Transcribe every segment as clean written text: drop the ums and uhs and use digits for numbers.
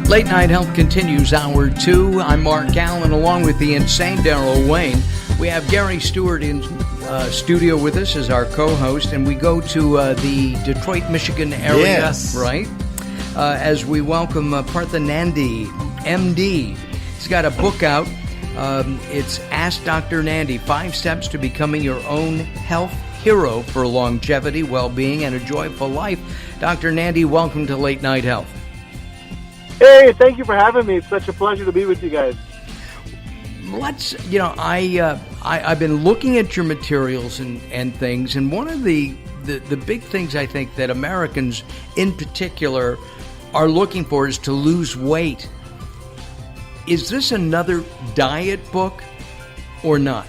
Late Night Health continues, Hour 2. I'm Mark Alyn, along with the insane Daryl Wayne. We have Gary Stewart in studio with us as our co-host, and we go to the Detroit, Michigan area, yes. Right? As we welcome Partha Nandi, MD. He's got a book out. It's Ask Dr. Nandi, 5 Steps to Becoming Your Own Health Hero for Longevity, Well-Being, and a Joyful Life. Dr. Nandi, welcome to Late Night Health. Hey, thank you for having me. It's such a pleasure to be with you guys. I've been looking at your materials and things, and one of the big things I think that Americans in particular are looking for is to lose weight. Is this another diet book or not?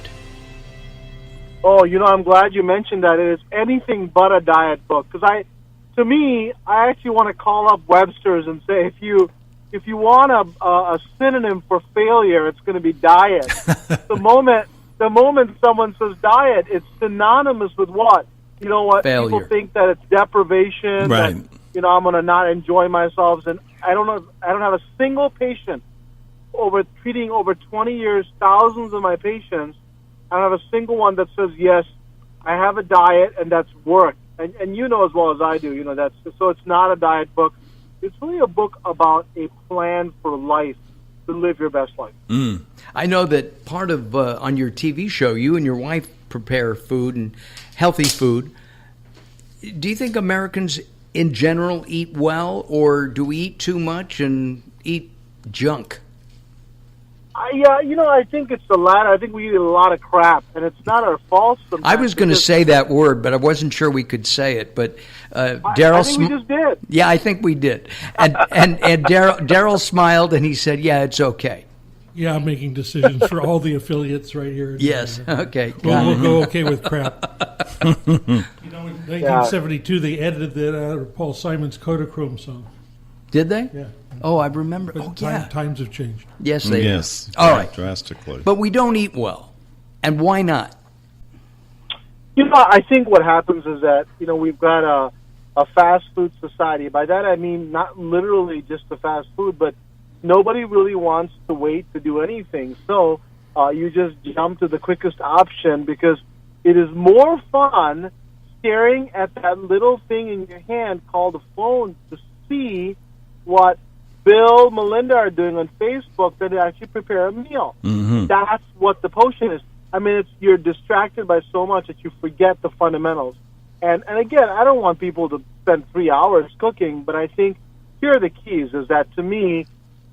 Oh, I'm glad you mentioned that. It is anything but a diet book. Because I actually want to call up Webster's and say, if you want a synonym for failure, it's going to be diet. The moment someone says diet, it's synonymous with what? You know what? Failure. People think that it's deprivation. Right. That, I'm going to not enjoy myself. And I don't have a single patient treating over 20 years, thousands of my patients. I don't have a single one that says, yes, I have a diet and that's worked. And you know as well as I do, so it's not a diet book. It's really a book about a plan for life, to live your best life. I know that part of, on your TV show, you and your wife prepare food and healthy food. Do you think Americans in general eat well, or do we eat too much and eat junk? I think it's the latter. I think we eat a lot of crap, and it's not our fault sometimes. I was going to say that word, but I wasn't sure we could say it. But Daryl, I think we just did. Yeah, I think we did. And Daryl smiled and he said, "Yeah, it's okay." Yeah, I'm making decisions for all the affiliates right here. Yes. Okay. We'll go okay with crap. In 1972, they edited that out of Paul Simon's Kodachrome song. Did they? Yeah. Oh, I remember. But yeah. Times have changed. Yes, they Yes. have. All right. Drastically. But we don't eat well. And why not? I think what happens is that, we've got a fast food society. By that I mean not literally just the fast food, but nobody really wants to wait to do anything. So you just jump to the quickest option because it is more fun staring at that little thing in your hand called a phone to see what Bill, Melinda are doing on Facebook than to actually prepare a meal. Mm-hmm. That's what the potion is. I mean, you're distracted by so much that you forget the fundamentals. And again, I don't want people to spend 3 hours cooking, but I think here are the keys, is that to me,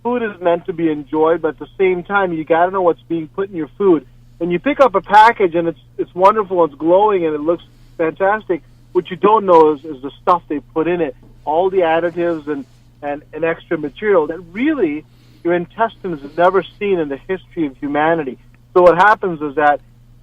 food is meant to be enjoyed, but at the same time, you got to know what's being put in your food. When you pick up a package and it's wonderful, it's glowing, and it looks fantastic, what you don't know is the stuff they put in it, all the additives and extra material that really your intestines have never seen in the history of humanity. So what happens is that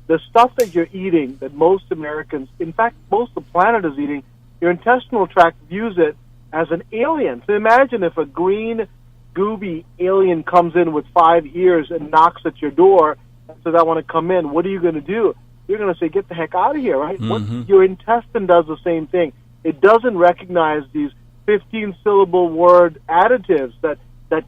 the stuff that you're eating, that most Americans, in fact, most of the planet is eating, your intestinal tract views it as an alien. So imagine if a green, gooby alien comes in with 5 ears and knocks at your door and says, I want to come in. What are you going to do? You're going to say, get the heck out of here, right? Mm-hmm. Your intestine does the same thing. It doesn't recognize these 15-syllable word additives that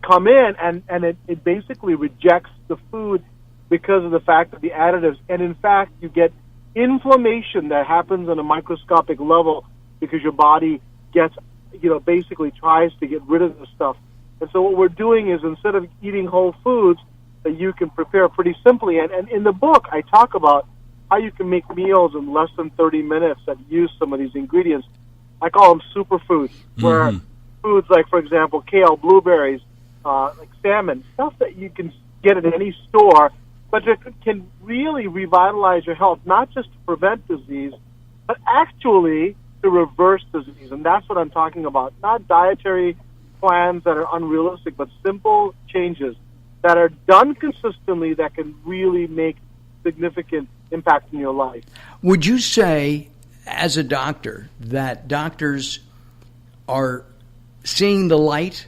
come in, and it basically rejects the food because of the fact of the additives. And in fact, you get inflammation that happens on a microscopic level because your body gets, basically tries to get rid of the stuff. And so what we're doing is, instead of eating whole foods that you can prepare pretty simply, and in the book I talk about how you can make meals in less than 30 minutes that use some of these ingredients. I call them superfoods, where foods like, for example, kale, blueberries, like salmon, stuff that you can get at any store, but it can really revitalize your health, not just to prevent disease, but actually to reverse disease. And that's what I'm talking about. Not dietary plans that are unrealistic, but simple changes that are done consistently that can really make significant impact in your life. Would you say, as a doctor, that doctors are seeing the light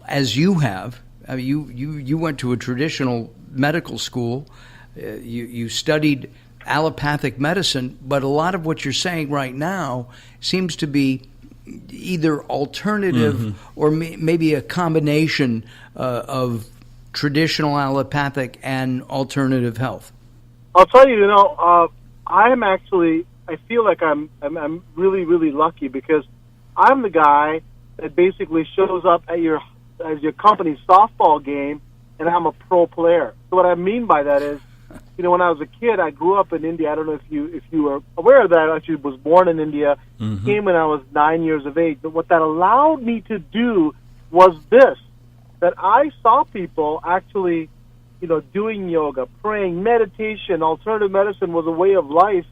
as you have? I mean, you went to a traditional medical school. You studied allopathic medicine, but a lot of what you're saying right now seems to be either alternative or maybe a combination of traditional allopathic and alternative health? I'll tell you, I feel like I'm really, really lucky because I'm the guy that basically shows up at your company's softball game, and I'm a pro player. So what I mean by that is, when I was a kid, I grew up in India. I don't know if you were aware of that. I actually was born in India, came when I was 9 years of age. But what that allowed me to do was this, that I saw people actually, doing yoga, praying, meditation, alternative medicine was a way of life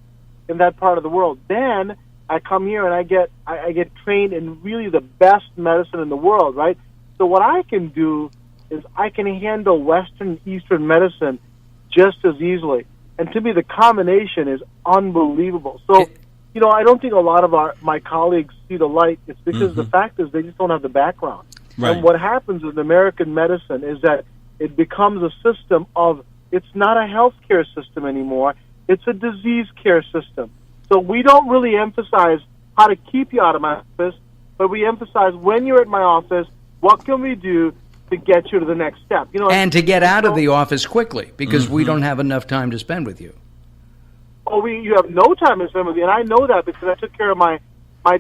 in that part of the world. Then I come here and I get trained in really the best medicine in the world, right? So what I can do is I can handle Western, Eastern medicine just as easily. And to me, the combination is unbelievable. So, I don't think a lot of my colleagues see the light. It's because the fact is they just don't have the background. Right. And what happens in American medicine is that it becomes a system of, it's not a healthcare system anymore. It's a disease care system. So we don't really emphasize how to keep you out of my office, but we emphasize when you're at my office, what can we do to get you to the next step? And to get out of the office quickly, because we don't have enough time to spend with you. Oh, you have no time to spend with you, and I know that because I took care of my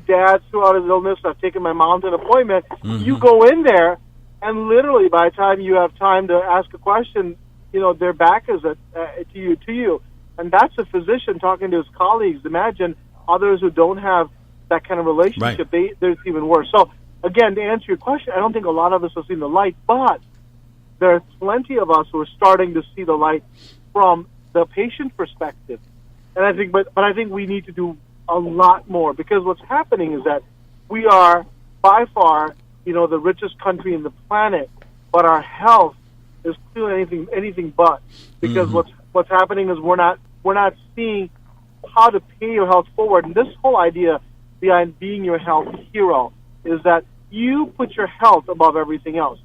dad throughout his illness. I've taken my mom to an appointment. You go in there, and literally by the time you have time to ask a question, their back is to you. And that's a physician talking to his colleagues. Imagine others who don't have that kind of relationship. Right. There's even worse. So, again, to answer your question, I don't think a lot of us have seen the light, but there are plenty of us who are starting to see the light from the patient perspective. And I think, but I think we need to do a lot more, because what's happening is that we are by far, the richest country in the planet, but our health is clearly anything but. Because what's happening is we're not seeing how to pay your health forward. And this whole idea behind being your health hero is that you put your health above everything else.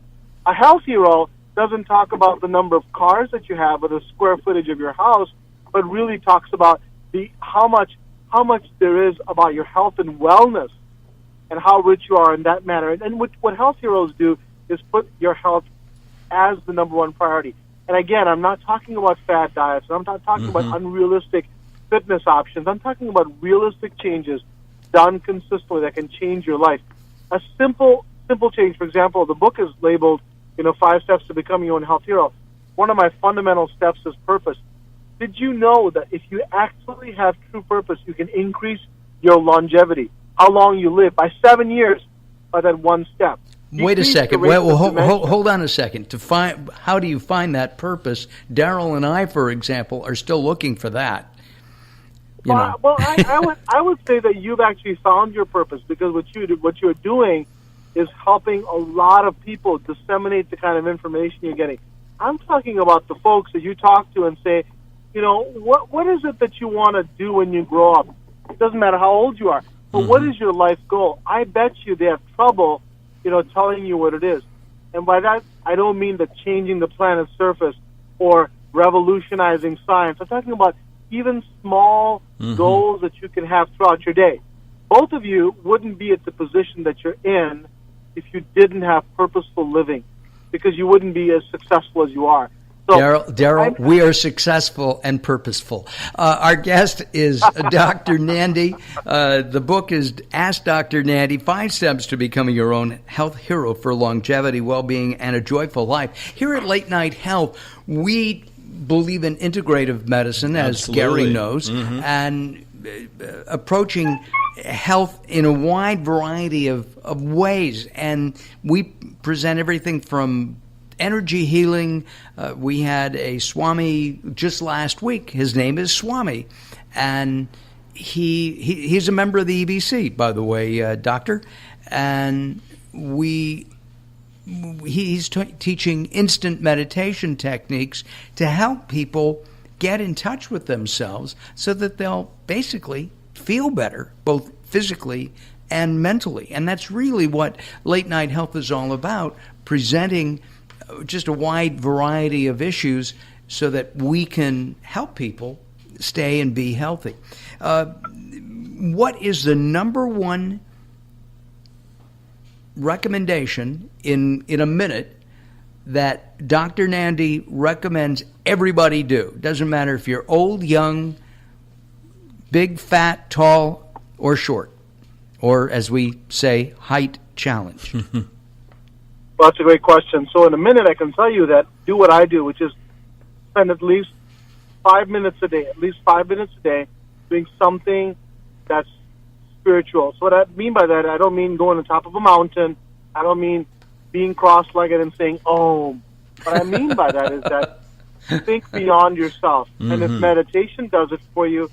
A health hero doesn't talk about the number of cars that you have or the square footage of your house, but really talks about how much there is about your health and wellness and how rich you are in that manner. And what health heroes do is put your health as the number one priority. And again, I'm not talking about fad diets. I'm not talking about unrealistic fitness options. I'm talking about realistic changes done consistently that can change your life. A simple change. For example, the book is labeled, 5 Steps to Becoming Your Own Health Hero. One of my fundamental steps is purpose. Did you know that if you actually have true purpose, you can increase your longevity, how long you live, by 7 years by that one step? Wait a second. Well, hold on a second. How do you find that purpose? Daryl and I, for example, are still looking for that. Well, I would say that you've actually found your purpose, because what you're doing is helping a lot of people disseminate the kind of information you're getting. I'm talking about the folks that you talk to and say, what is it that you want to do when you grow up? It doesn't matter how old you are, but what is your life goal? I bet you they have trouble, telling you what it is. And by that, I don't mean that changing the planet's surface or revolutionizing science. I'm talking about even small goals that you can have throughout your day. Both of you wouldn't be at the position that you're in if you didn't have purposeful living, because you wouldn't be as successful as you are. So, Daryl, we are successful and purposeful. Our guest is Dr. Nandi. The book is Ask Dr. Nandi, 5 Steps to Becoming Your Own Health Hero for Longevity, Well-Being, and a Joyful Life. Here at Late Night Health, we believe in integrative medicine, as Gary knows, and approaching health in a wide variety of ways. And we present everything from energy healing. We had a Swami just last week. His name is Swami, and he's a member of the EBC, by the way, doctor. And he's teaching instant meditation techniques to help people get in touch with themselves so that they'll basically feel better, both physically and mentally. And that's really what Late Night Health is all about, presenting just a wide variety of issues so that we can help people stay and be healthy. What is the number one recommendation in a minute that Dr. Nandi recommends everybody do. Doesn't matter if you're old, young, big, fat, tall, or short, or as we say, height challenge. Well, that's a great question. So in a minute, I can tell you that do what I do, which is spend at least 5 minutes a day, doing something that's spiritual. So what I mean by that, I don't mean going on top of a mountain. I don't mean being cross-legged and saying, "Oh." What I mean by that is that think beyond yourself. And if meditation does it for you,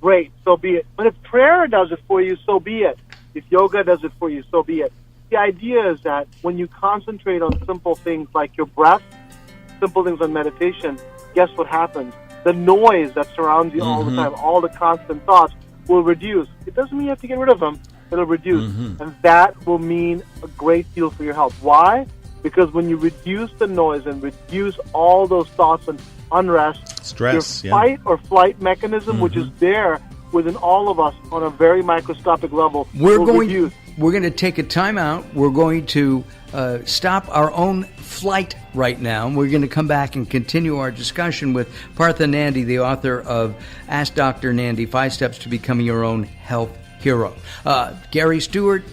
great, so be it. But if prayer does it for you, so be it. If yoga does it for you, so be it. The idea is that when you concentrate on simple things like your breath, simple things on meditation, guess what happens? The noise that surrounds you all the time, all the constant thoughts, will reduce. It doesn't mean you have to get rid of them. It'll reduce. And that will mean a great deal for your health. Why? Because when you reduce the noise and reduce all those thoughts and unrest, stress, your fight or flight mechanism, which is there within all of us on a very microscopic level, will reduce. We're going to take a time out. We're going to stop our own flight right now. We're going to come back and continue our discussion with Partha Nandi, the author of Ask Dr. Nandi, 5 Steps to Becoming Your Own Health Hero. Gary Stewart,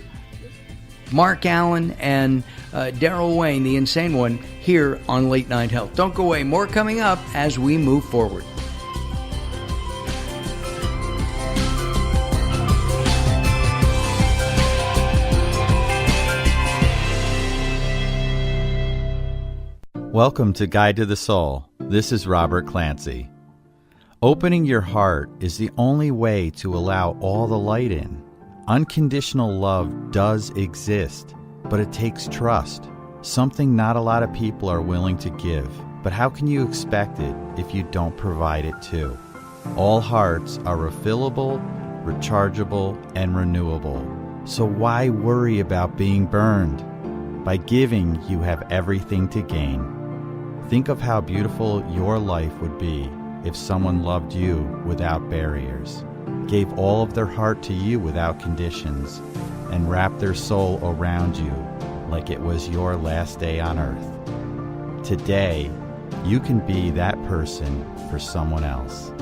Mark Alyn, and Daryl Wayne, the insane one, here on Late Night Health. Don't go away. More coming up as we move forward. Welcome to Guide to the Soul. This is Robert Clancy. Opening your heart is the only way to allow all the light in. Unconditional love does exist, but it takes trust, something not a lot of people are willing to give. But how can you expect it if you don't provide it too? All hearts are refillable, rechargeable, and renewable. So why worry about being burned? By giving, you have everything to gain. Think of how beautiful your life would be if someone loved you without barriers, gave all of their heart to you without conditions, and wrapped their soul around you like it was your last day on earth. Today, you can be that person for someone else.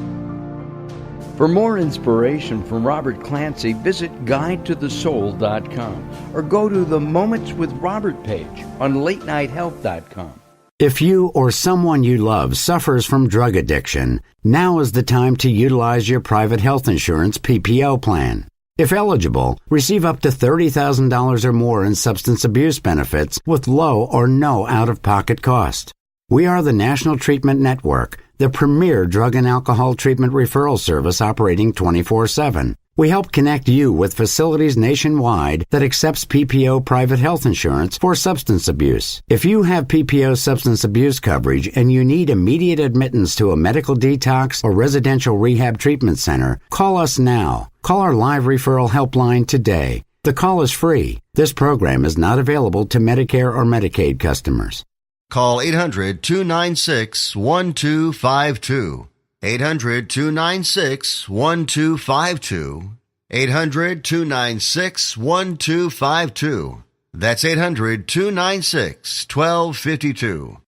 For more inspiration from Robert Clancy, visit guidetothesoul.com or go to the Moments with Robert page on latenighthealth.com. If you or someone you love suffers from drug addiction, now is the time to utilize your private health insurance PPO plan. If eligible, receive up to $30,000 or more in substance abuse benefits with low or no out-of-pocket cost. We are the National Treatment Network, the premier drug and alcohol treatment referral service operating 24/7. We help connect you with facilities nationwide that accepts PPO private health insurance for substance abuse. If you have PPO substance abuse coverage and you need immediate admittance to a medical detox or residential rehab treatment center, call us now. Call our live referral helpline today. The call is free. This program is not available to Medicare or Medicaid customers. Call 800-296-1252. 800-296-1252. 800-296-1252. That's 800-296-1252.